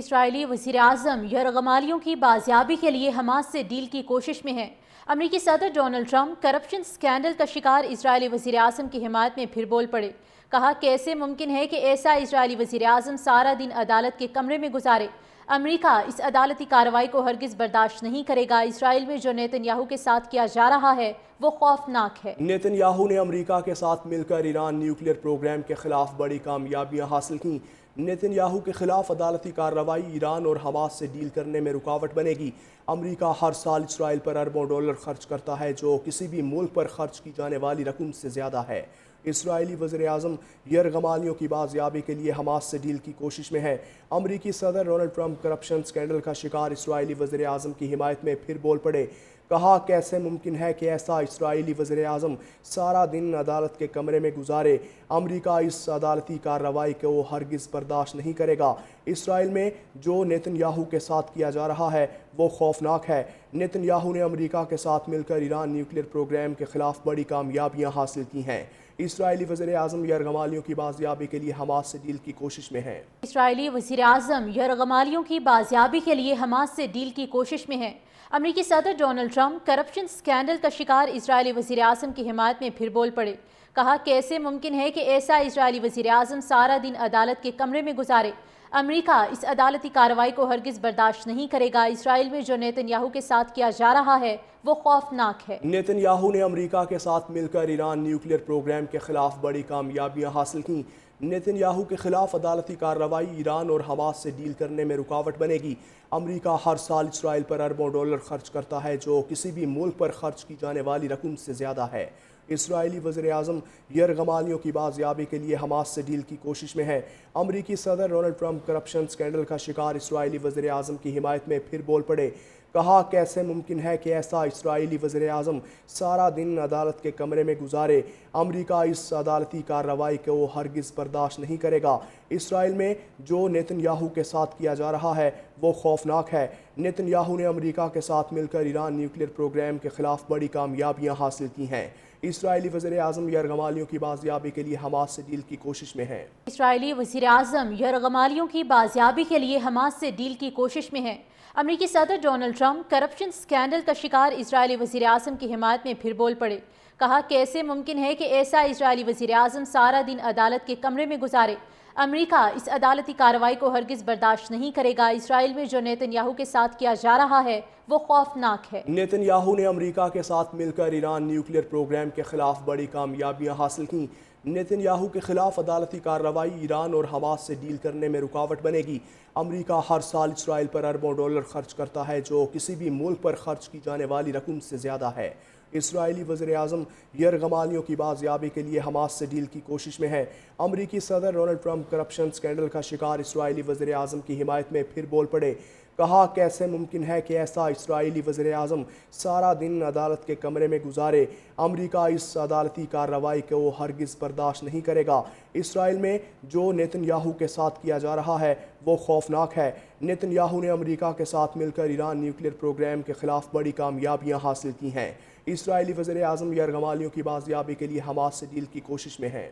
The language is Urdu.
اسرائیلی وزیراعظم یرغمالیوں کی بازیابی کے لیے حماس سے ڈیل کی کوشش میں ہیں۔ امریکی صدر ڈونلڈ ٹرمپ کرپشن سکینڈل کا شکار اسرائیلی وزیراعظم کی حمایت میں پھر بول پڑے۔ کہا کیسے ممکن ہے کہ ایسا اسرائیلی وزیراعظم سارا دن عدالت کے کمرے میں گزارے۔ امریکہ اس عدالتی کارروائی کو ہرگز برداشت نہیں کرے گا۔ اسرائیل میں جو نیتن یاہو کے ساتھ کیا جا رہا ہے وہ خوفناک ہے۔ نیتن یاہو نے امریکہ کے ساتھ مل کر ایران نیوکلیئر پروگرام کے خلاف بڑی کامیابیاں حاصل کیں۔ نیتن یاہو کے خلاف عدالتی کارروائی ایران اور حماس سے ڈیل کرنے میں رکاوٹ بنے گی۔ امریکہ ہر سال اسرائیل پر اربوں ڈالر خرچ کرتا ہے، جو کسی بھی ملک پر خرچ کی جانے والی رقم سے زیادہ ہے۔ اسرائیلی وزیراعظم یرغمالیوں کی بازیابی کے لیے حماس سے ڈیل کی کوشش میں ہے۔ امریکی صدر ڈونلڈ ٹرمپ کرپشن سکینڈل کا شکار اسرائیلی وزیراعظم کی حمایت میں پھر بول پڑے۔ کہا کیسے ممکن ہے کہ ایسا اسرائیلی وزیراعظم سارا دن عدالت کے کمرے میں گزارے۔ امریکہ اس عدالتی کارروائی کو ہرگز برداشت نہیں کرے گا۔ اسرائیل میں جو نیتن یاہو کے ساتھ کیا جا رہا ہے وہ خوفناک ہے۔ نیتن یاہو نے امریکہ کے ساتھ مل کر ایران نیوکلیئر پروگرام کے خلاف بڑی کامیابیاں حاصل کی ہیں۔ اسرائیلی وزیراعظم یرغمالیوں کی بازیابی کے لیے حماس سے ڈیل کی کوشش میں ہے۔ اسرائیلی وزیراعظم یرغمالیوں کی بازیابی کے لیے حماس سے ڈیل کی کوشش میں ہے۔ امریکی صدر ڈونلڈ ٹرمپ کرپشن سکینڈل کا شکار اسرائیلی وزیراعظم کی حمایت میں پھر بول پڑے۔ کہا کیسے ممکن ہے کہ ایسا اسرائیلی وزیراعظم سارا دن عدالت کے کمرے میں گزارے۔ امریکہ اس عدالتی کارروائی کو ہرگز برداشت نہیں کرے گا۔ اسرائیل میں جو نیتن یاہو کے ساتھ کیا جا رہا ہے وہ خوفناک ہے۔ نیتن یاہو نے امریکہ کے ساتھ مل کر ایران نیوکلیئر پروگرام کے خلاف بڑی کامیابیاں حاصل کیں۔ نیتن یاہو کے خلاف عدالتی کارروائی ایران اور حماس سے ڈیل کرنے میں رکاوٹ بنے گی۔ امریکہ ہر سال اسرائیل پر اربوں ڈالر خرچ کرتا ہے، جو کسی بھی ملک پر خرچ کی جانے والی رقم سے زیادہ ہے۔ اسرائیلی وزیراعظم یرغمالیوں کی بازیابی کے لیے حماس سے ڈیل کی کوشش میں ہے۔ امریکی صدر ڈونلڈ ٹرمپ کرپشن سکینڈل کا شکار اسرائیلی وزیراعظم کی حمایت میں پھر بول پڑے۔ کہا کیسے ممکن ہے کہ ایسا اسرائیلی وزیراعظم سارا دن عدالت کے کمرے میں گزارے۔ امریکہ اس عدالتی کارروائی کو ہرگز برداشت نہیں کرے گا۔ اسرائیل میں جو نیتن یاہو کے ساتھ کیا جا رہا ہے وہ خوفناک ہے۔ نیتن یاہو نے امریکہ کے ساتھ مل کر ایران نیوکلیئر پروگرام کے خلاف بڑی کامیابیاں حاصل کی ہیں۔ اسرائیلی وزیراعظم یرغمالیوں کی بازیابی کے لیے حماس سے ڈیل کی کوشش میں ہے۔ اسرائیلی وزیراعظم یرغمالیوں کی بازیابی کے لیے حماس سے ڈیل کی کوشش میں ہے۔ امریکی صدر ڈونلڈ ٹرمپ کرپشن سکینڈل کا شکار اسرائیلی وزیراعظم کی حمایت میں پھر بول پڑے۔ کہا کیسے ممکن ہے کہ ایسا اسرائیلی وزیراعظم سارا دن عدالت کے کمرے میں گزارے۔ امریکہ اس عدالتی کارروائی کو ہرگز برداشت نہیں کرے گا۔ اسرائیل میں جو نیتن یاہو کے ساتھ کیا جا رہا ہے وہ خوفناک ہے۔ نیتن یاہو نے امریکہ کے ساتھ مل کر ایران نیوکلیئر پروگرام کے خلاف بڑی کامیابیاں حاصل کیں۔ نیتن یاہو کے خلاف عدالتی کارروائی ایران اور حماس سے ڈیل کرنے میں رکاوٹ بنے گی۔ امریکہ ہر سال اسرائیل پر اربوں ڈالر خرچ کرتا ہے، جو کسی بھی ملک پر خرچ کی جانے والی رقم سے زیادہ ہے۔ اسرائیلی وزیراعظم یرغمالیوں کی بازیابی کے لیے حماس سے ڈیل کی کوشش میں ہے۔ امریکی صدر ڈونلڈ ٹرمپ کرپشن سکینڈل کا شکار اسرائیلی وزیراعظم کی حمایت میں پھر بول پڑے۔ کہا کیسے ممکن ہے کہ ایسا اسرائیلی وزیراعظم سارا دن عدالت کے کمرے میں گزارے۔ امریکہ اس عدالتی کارروائی کو ہرگز برداشت نہیں کرے گا۔ اسرائیل میں جو نیتن یاہو کے ساتھ کیا جا رہا ہے وہ خوفناک ہے۔ نیتن یاہو نے امریکہ کے ساتھ مل کر ایران نیوکلیئر پروگرام کے خلاف بڑی کامیابیاں حاصل کی ہیں۔ اسرائیلی وزیراعظم یرغمالیوں کی بازیابی کے لیے حماس سے ڈیل کی کوشش میں ہے۔